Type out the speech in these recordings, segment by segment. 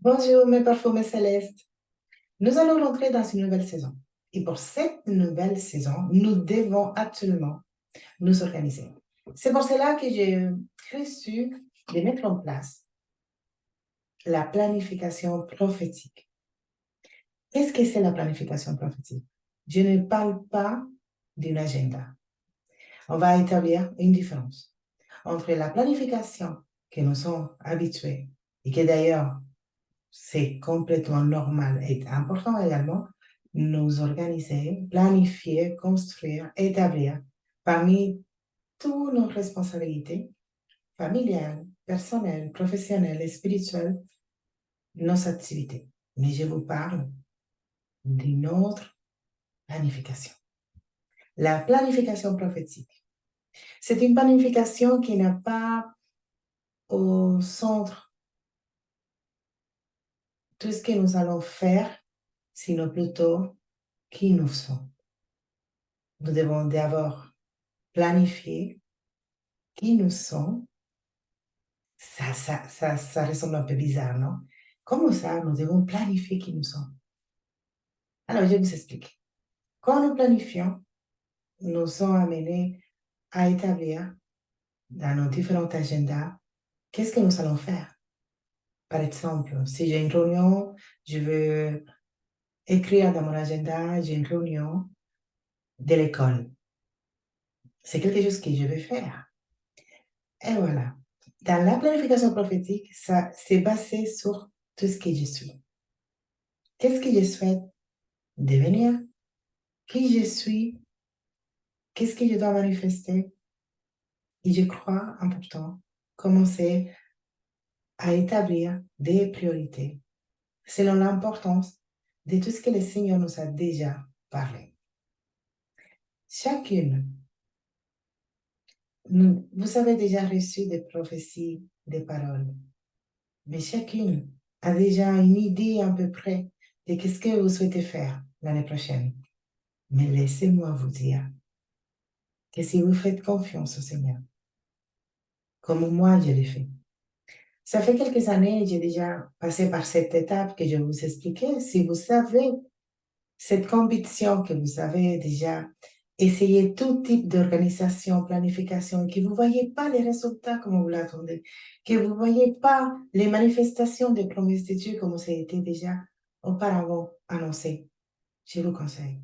Bonjour mes parfumés célestes. Nous allons rentrer dans une nouvelle saison. Et pour cette nouvelle saison, nous devons absolument nous organiser. C'est pour cela que j'ai reçu de mettre en place la planification prophétique. Qu'est-ce que c'est la planification prophétique? Je ne parle pas d'un agenda. On va établir une différence entre la planification que nous sommes habitués et que d'ailleurs c'est complètement normal et important également, nous organiser, planifier, construire, établir parmi toutes nos responsabilités familiales, personnelles, professionnelles et spirituelles, nos activités. Mais je vous parle d'une autre planification. La planification prophétique. C'est une planification qui n'a pas au centre tout ce que nous allons faire, sinon plutôt qui nous sommes. Nous devons d'abord planifier qui nous sommes. Ça ressemble un peu bizarre, non? Comment ça, nous devons planifier qui nous sommes? Alors, je vous explique. Quand nous planifions, nous sommes amenés à établir dans nos différents agendas qu'est-ce que nous allons faire. Par exemple, si j'ai une réunion, je veux écrire dans mon agenda, j'ai une réunion de l'école. C'est quelque chose que je vais faire. Et voilà. Dans la planification prophétique, ça c'est basé sur tout ce que je suis. Qu'est-ce que je souhaite devenir? Qui je suis? Qu'est-ce que je dois manifester? Et je crois important commencer à établir des priorités selon l'importance de tout ce que le Seigneur nous a déjà parlé. Chacune, vous avez déjà reçu des prophéties, des paroles, mais chacune a déjà une idée à peu près de ce que vous souhaitez faire l'année prochaine. Mais laissez-moi vous dire que si vous faites confiance au Seigneur, comme moi je l'ai fait, ça fait quelques années, j'ai déjà passé par cette étape que je vous expliquais. Si vous savez cette conviction que vous avez déjà essayé tout type d'organisation, planification, et que vous ne voyez pas les résultats comme vous l'attendez, que vous ne voyez pas les manifestations des promesses de Dieu comme ça a été déjà auparavant annoncé, je vous conseille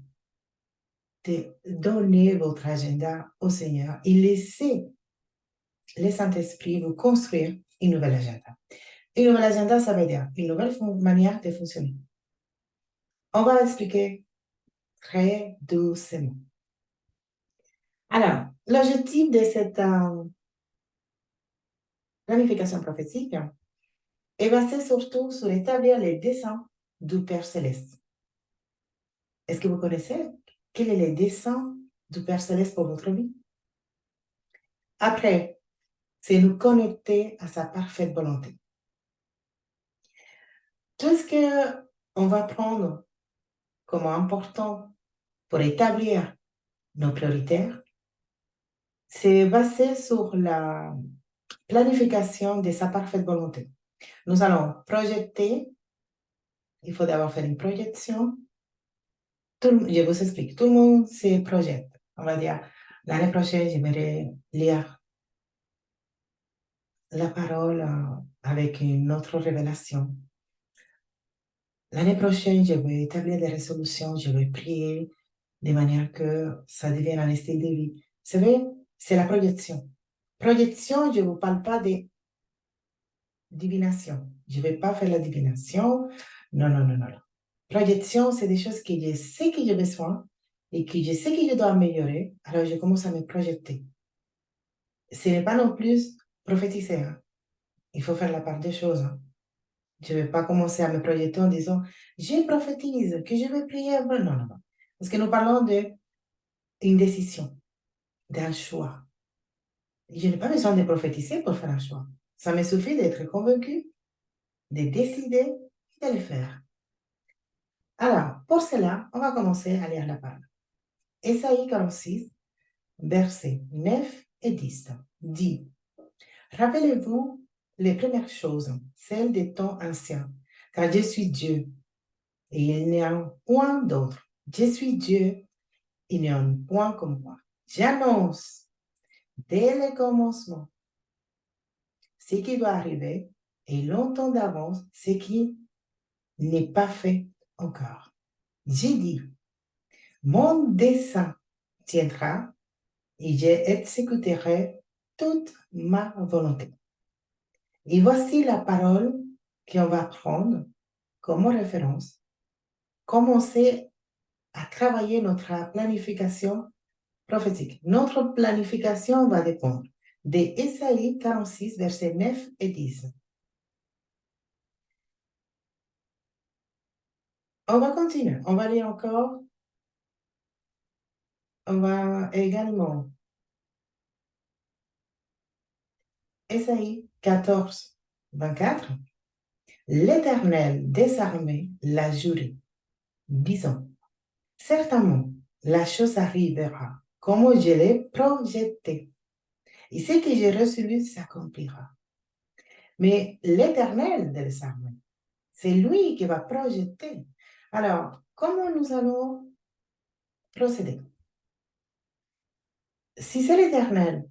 de donner votre agenda au Seigneur et laisser le Saint-Esprit vous construire une nouvelle agenda. Une nouvelle agenda, ça veut dire une nouvelle manière de fonctionner. On va expliquer très doucement. Alors, l'objectif de cette planification prophétique est basé surtout sur établir les desseins du Père Céleste. Est-ce que vous connaissez quel est le dessein du Père Céleste pour votre vie? Après, c'est nous connecter à sa parfaite volonté. Tout ce qu'on va prendre comme important pour établir nos prioritaires, c'est basé sur la planification de sa parfaite volonté. Nous allons projeter, il faut d'abord faire une projection. Je vous explique, tout le monde se projette. On va dire, l'année prochaine, j'aimerais lire la parole avec une autre révélation. L'année prochaine, je vais établir des résolutions, je vais prier de manière que ça devienne un style de vie. Vous savez, c'est la projection. Projection, je ne vous parle pas de divination. Je ne vais pas faire la divination. Non, non, non, non. Projection, c'est des choses que je sais que j'ai besoin et que je sais que je dois améliorer. Alors, je commence à me projeter. Ce n'est pas non plus prophétiser. Hein. Il faut faire la part des choses. Hein. Je ne vais pas commencer à me projeter en disant, je prophétise, que je vais prier. Non, non, non. Parce que nous parlons d'une décision, d'un choix. Je n'ai pas besoin de prophétiser pour faire un choix. Ça me suffit d'être convaincu, de décider et de le faire. Alors, pour cela, on va commencer à lire la parole. Ésaïe 46, versets 9 et 10 dit, rappelez-vous les premières choses, celles des temps anciens, car je suis Dieu et il n'y a point d'autre. Je suis Dieu, il n'y a point comme moi. J'annonce dès le commencement ce qui doit arriver et longtemps d'avance ce qui n'est pas fait encore. J'ai dit, mon dessein tiendra et j'exécuterai toute ma volonté. Et voici la parole qu'on va prendre comme référence. Commencer à travailler notre planification prophétique. Notre planification va dépendre d'Ésaïe 46, versets 9 et 10. On va continuer. On va lire encore. On va également Ésaïe 14, 24. L'Éternel des armées l'a juré, disant, certainement, la chose arrivera comme je l'ai projeté. Et ce que j'ai reçu s'accomplira. Mais l'Éternel des armées, c'est lui qui va projeter. Alors, comment nous allons procéder? Si c'est l'Éternel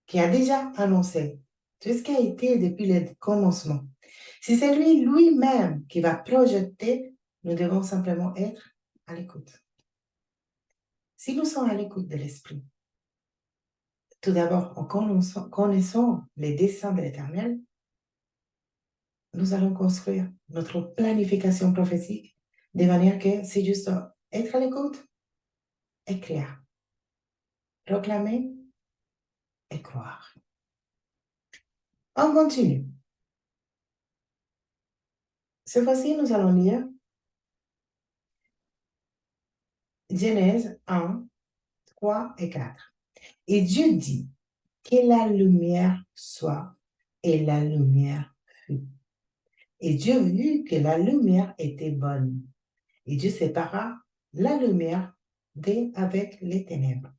qui a déjà annoncé tout ce qui a été depuis le commencement, si c'est lui lui-même qui va projeter, nous devons simplement être à l'écoute. Si nous sommes à l'écoute de l'Esprit, tout d'abord, en connaissant les desseins de l'Éternel, nous allons construire notre planification prophétique de manière que c'est juste être à l'écoute, écrire, proclamer et croire. On continue. Cette fois-ci, nous allons lire Genèse 1, 3 et 4. Et Dieu dit que la lumière soit, et la lumière fut. Et Dieu vit que la lumière était bonne. Et Dieu sépara la lumière avec les ténèbres.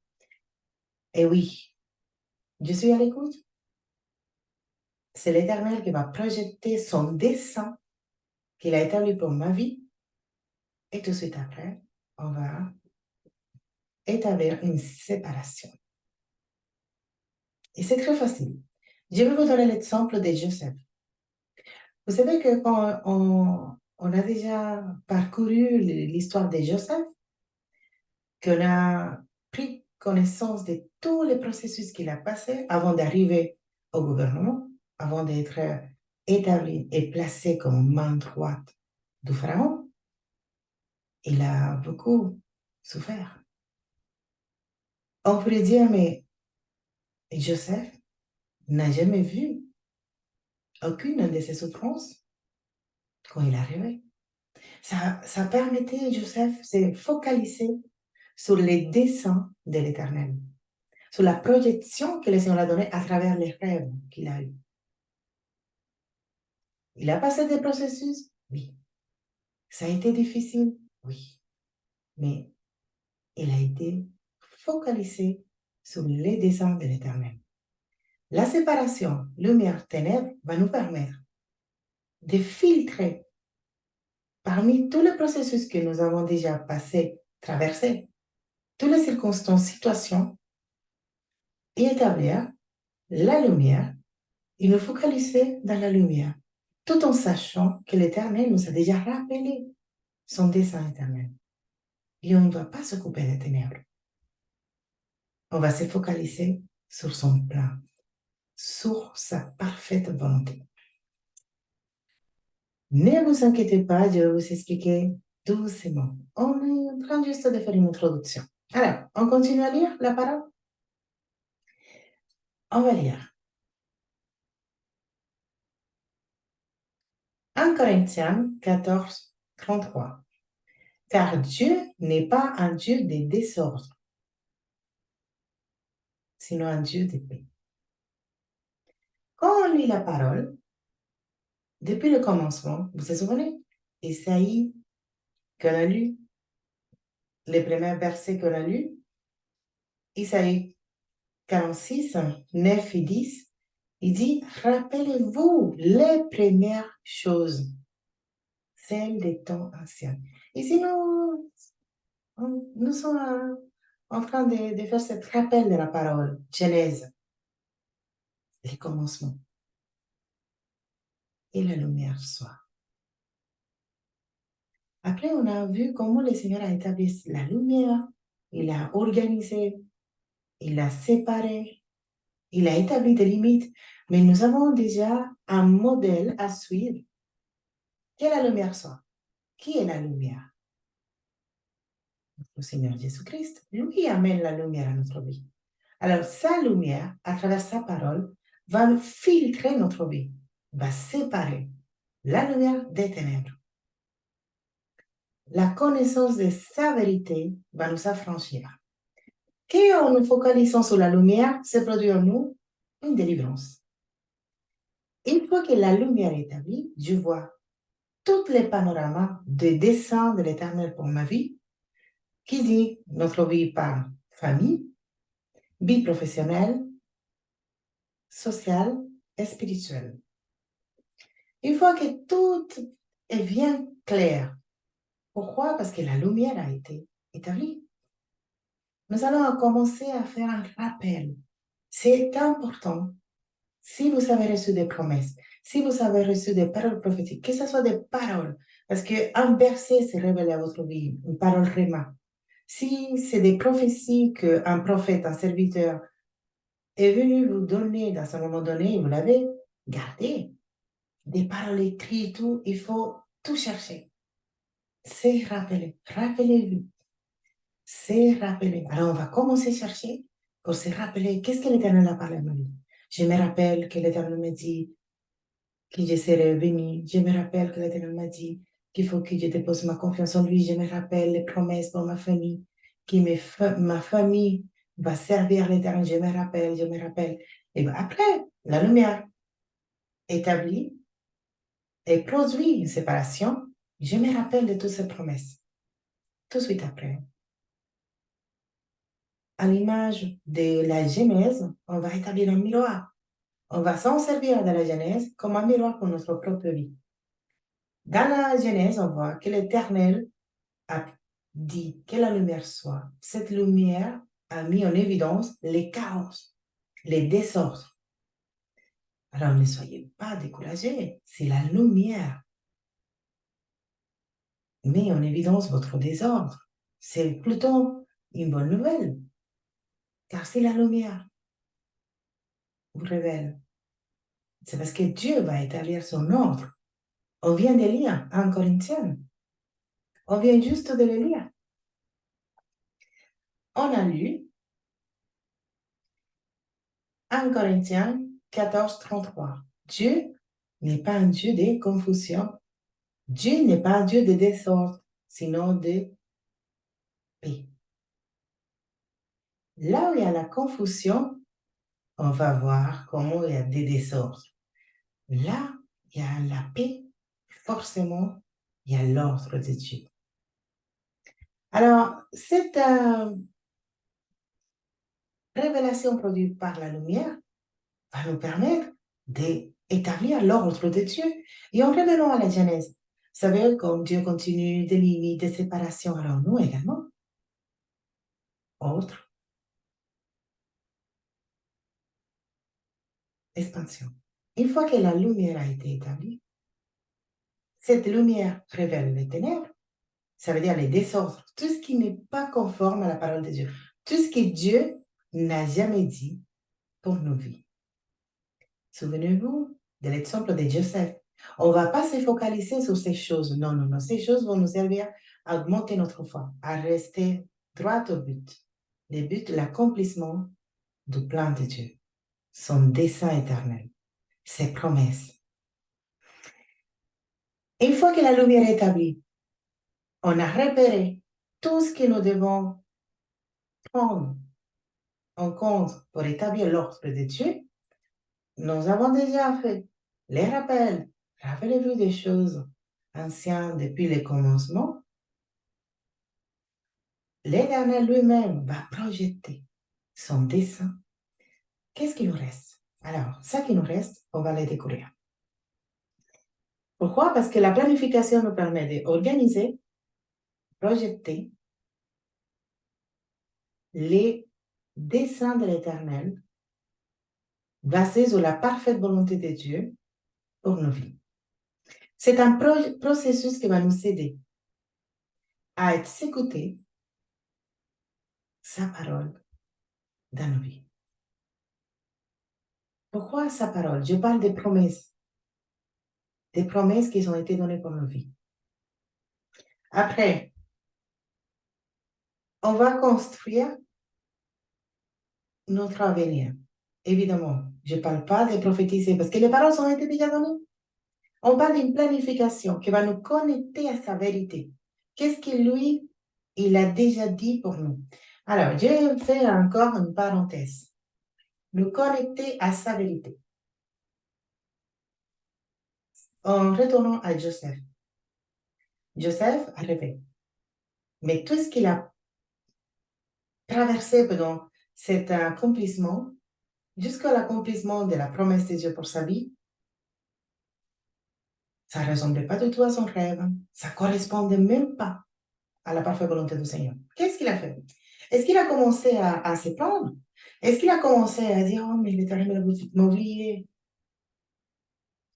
Et oui, je suis à l'écoute. C'est l'Éternel qui va projeter son dessein qu'il a établi pour ma vie. Et tout de suite après, on va établir une séparation. Et c'est très facile. Je vais vous donner l'exemple de Joseph. Vous savez que quand on a déjà parcouru l'histoire de Joseph, qu'on a pris connaissance de tous les processus qu'il a passés avant d'arriver au gouvernement, avant d'être établi et placé comme main droite du pharaon, il a beaucoup souffert. On pourrait dire, mais Joseph n'a jamais vu aucune de ses souffrances quand il est arrivé. Ça permettait à Joseph de se focaliser sur les desseins de l'Éternel, sur la projection que le Seigneur a donnée à travers les rêves qu'il a eus. Il a passé des processus? Oui. Ça a été difficile? Oui. Mais il a été focalisé sur les desseins de l'Éternel. La séparation lumière-ténèbres va nous permettre de filtrer parmi tous les processus que nous avons déjà passés, traversés, toutes les circonstances, situations, et établir la lumière et nous focaliser dans la lumière, tout en sachant que l'Éternel nous a déjà rappelé son dessein éternel. Et on ne va pas se couper des ténèbres. On va se focaliser sur son plan, sur sa parfaite volonté. Ne vous inquiétez pas, je vais vous expliquer doucement. On est en train juste de faire une introduction. Alors, on continue à lire la parole? On va lire. 1 Corinthiens 14, 33. Car Dieu n'est pas un Dieu de désordre, sinon un Dieu de paix. Quand on lit la parole, depuis le commencement, vous vous souvenez, Isaïe qu'on a lu, les premiers versets qu'on a lus, Isaïe 46, 9 et 10, il dit, rappelez-vous les premières choses. celle des temps anciens. Ici, nous sommes en train de faire ce rappel de la parole, Genèse, les commencements. Et la lumière soit. Après, on a vu comment le Seigneur a établi la lumière, il a organisé, il a séparé, il a établi des limites, mais nous avons déjà un modèle à suivre. Que la lumière soit. Qui est la lumière? Le Seigneur Jésus-Christ. Lui amène la lumière à notre vie. Alors, sa lumière, à travers sa parole, va filtrer notre vie, va séparer la lumière des ténèbres. La connaissance de sa vérité va nous affranchir. Quand nous focalisons sur la lumière, se produit en nous une délivrance. Une fois que la lumière est établie, je vois tous les panoramas de dessein de l'Éternel pour ma vie, qui dit notre vie par famille, vie professionnelle, sociale et spirituelle. Une fois que tout est bien clair, pourquoi? Parce que la lumière a été établie. Nous allons commencer à faire un rappel. C'est important. Si vous avez reçu des promesses, si vous avez reçu des paroles prophétiques, que ce soit des paroles, parce qu'un verset se révèle à votre vie, une parole réma. Si c'est des prophéties qu'un prophète, un serviteur est venu vous donner dans un moment donné, vous l'avez gardé. Des paroles écrites, tout, il faut tout chercher. C'est rappeler, rappelez-vous. C'est rappeler. Alors, on va commencer à chercher pour se rappeler qu'est-ce que l'Éternel a parlé à ma vie. Je me rappelle que l'Éternel me dit que je serai béni. Je me rappelle que l'Éternel m'a dit qu'il faut que je dépose ma confiance en lui. Je me rappelle les promesses pour ma famille, que ma famille va servir l'Éternel. Je me rappelle, je me rappelle. Et bien après, la lumière établie et produit une séparation. Je me rappelle de toutes ces promesses. Tout de suite après, à l'image de la Genèse, on va établir un miroir. On va s'en servir de la Genèse comme un miroir pour notre propre vie. Dans la Genèse, on voit que l'Éternel a dit que la lumière soit. Cette lumière a mis en évidence les chaos, les désordres. Alors ne soyez pas découragés, c'est la lumière met en évidence votre désordre. C'est plutôt une bonne nouvelle, car c'est la lumière vous révèle. C'est parce que Dieu va établir son ordre. On vient de lire 1 Corinthiens. On vient juste de le lire. On a lu 1 Corinthiens 14, 33. Dieu n'est pas un Dieu de confusion. Dieu n'est pas un Dieu de désordre, sinon de paix. Là où il y a la confusion, on va voir comment il y a des désordres. Là, il y a la paix, forcément, il y a l'ordre de Dieu. Alors, cette révélation produite par la lumière va nous permettre d'établir l'ordre de Dieu. Et en revenant à la Genèse, vous savez, comme Dieu continue des limites, des séparations, alors nous également, autre expansion. Une fois que la lumière a été établie, cette lumière révèle les ténèbres, ça veut dire les désordres, tout ce qui n'est pas conforme à la parole de Dieu, tout ce que Dieu n'a jamais dit pour nos vies. Souvenez-vous de l'exemple de Joseph. On ne va pas se focaliser sur ces choses. Non, non, non. Ces choses vont nous servir à augmenter notre foi, à rester droit au but. Le but, l'accomplissement du plan de Dieu, son dessein éternel, ses promesses. Une fois que la lumière est établie, on a repéré tout ce que nous devons prendre en compte pour établir l'ordre de Dieu. Nous avons déjà fait les rappels. Rappelez-vous des choses anciennes depuis le commencement. L'Éternel lui-même va projeter son dessein. Qu'est-ce qui nous reste? Alors, ça qui nous reste, on va le découvrir. Pourquoi? Parce que la planification nous permet d'organiser, projeter les desseins de l'Éternel basés sur la parfaite volonté de Dieu pour nos vies. C'est un processus qui va nous aider à écouter sa parole dans nos vies. Pourquoi sa parole? Je parle des promesses qui ont été données pour nos vies. Après, on va construire notre avenir. Évidemment, je ne parle pas de prophétiser parce que les paroles ont été déjà données. On parle d'une planification qui va nous connecter à sa vérité. Qu'est-ce que lui, il a déjà dit pour nous? Alors, je fais encore une parenthèse. Nous connecter à sa vérité. En retournant à Joseph. Joseph a rêvé. Mais tout ce qu'il a traversé pendant cet accomplissement, jusqu'à l'accomplissement de la promesse de Dieu pour sa vie, ça ne ressemblait pas du tout à son rêve. Ça ne correspondait même pas à la parfaite volonté du Seigneur. Qu'est-ce qu'il a fait? Est-ce qu'il a commencé à se plaindre? Est-ce qu'il a commencé à dire, oh, mais l'Éternel m'a oublié?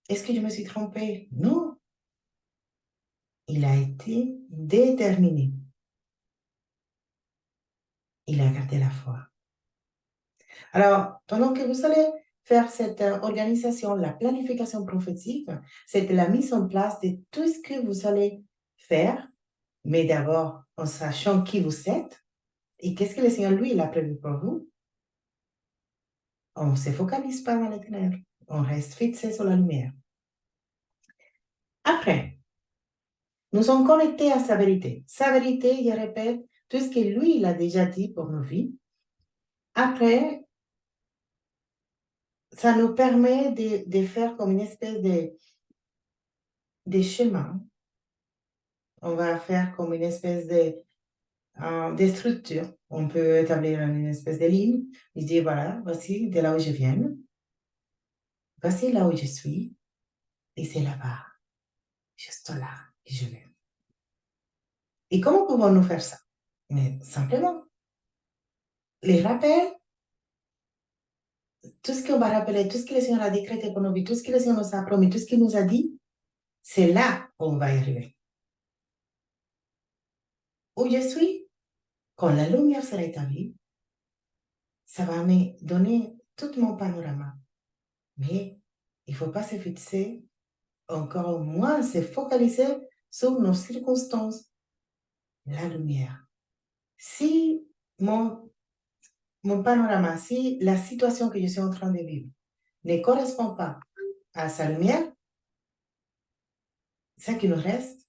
Est-ce que je me suis trompé? Non. Il a été déterminé. Il a gardé la foi. Alors, pendant que vous allez faire cette organisation, la planification prophétique, c'est la mise en place de tout ce que vous allez faire, mais d'abord en sachant qui vous êtes et qu'est-ce que le Seigneur, lui, il a prévu pour vous. On ne se focalise pas dans les ténèbres, on reste fixé sur la lumière. Après, nous sommes connectés à sa vérité. Sa vérité, je répète, tout ce que lui, il a déjà dit pour nos vies. Après, ça nous permet de faire comme une espèce de schéma. On va faire comme une espèce de structure. On peut établir une espèce de ligne. Je dis, voilà, voici de là où je viens. Voici là où je suis. Et c'est là-bas, juste là, que je vais. Et comment pouvons-nous faire ça? Mais simplement, les rappels, tout ce qu'on va rappeler, tout ce que le Seigneur a décrété pour nos vies, tout ce que le Seigneur nous a promis, tout ce qu'il nous a dit, c'est là où on va y arriver. Où je suis, quand la lumière sera établie, ça va me donner tout mon panorama. Mais il ne faut pas se fixer, encore moins se focaliser sur nos circonstances. La lumière. Si mon panorama, si la situation que je suis en train de vivre ne correspond pas à sa lumière, ce qui nous reste,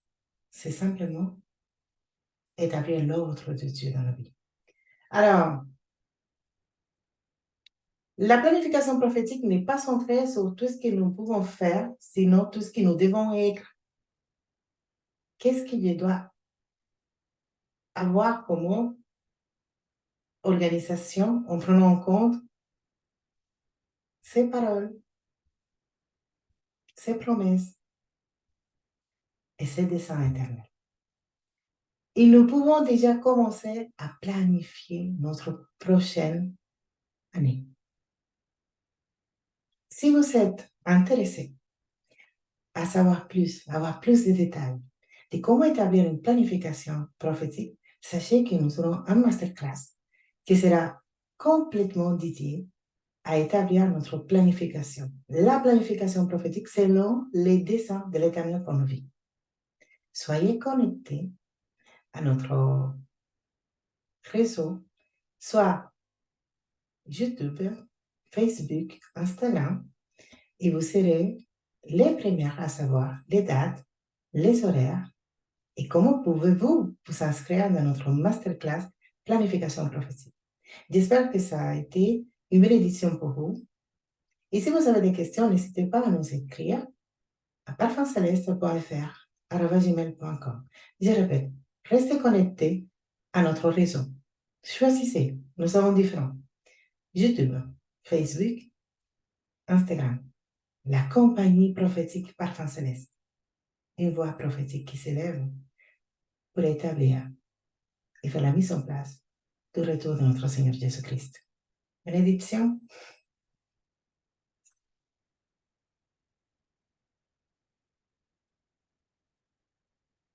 c'est simplement établir l'ordre de Dieu dans la vie. Alors, la planification prophétique n'est pas centrée sur tout ce que nous pouvons faire, sinon tout ce que nous devons être. Qu'est-ce que je dois avoir comme organisation en prenant en compte ses paroles, ses promesses et ses desseins éternels. Et nous pouvons déjà commencer à planifier notre prochaine année. Si vous êtes intéressé à savoir plus, avoir plus de détails de comment établir une planification prophétique, sachez que nous aurons un masterclass qui sera complètement dédié à établir notre planification. La planification prophétique selon les desseins de l'Éternel pour nos vies. Soyez connectés à notre réseau, soit YouTube, Facebook, Instagram, et vous serez les premières à savoir les dates, les horaires et comment pouvez-vous vous inscrire dans notre masterclass planification prophétique. J'espère que ça a été une bénédiction pour vous. Et si vous avez des questions, n'hésitez pas à nous écrire à parfumceleste.fr@gmail.com. Je répète, restez connectés à notre réseau. Choisissez, nous sommes différents. YouTube, Facebook, Instagram, la compagnie prophétique Parfum Céleste. une voix prophétique qui s'élève pour établir et faire la mise en place du retour de notre Seigneur Jésus-Christ. Bénédiction.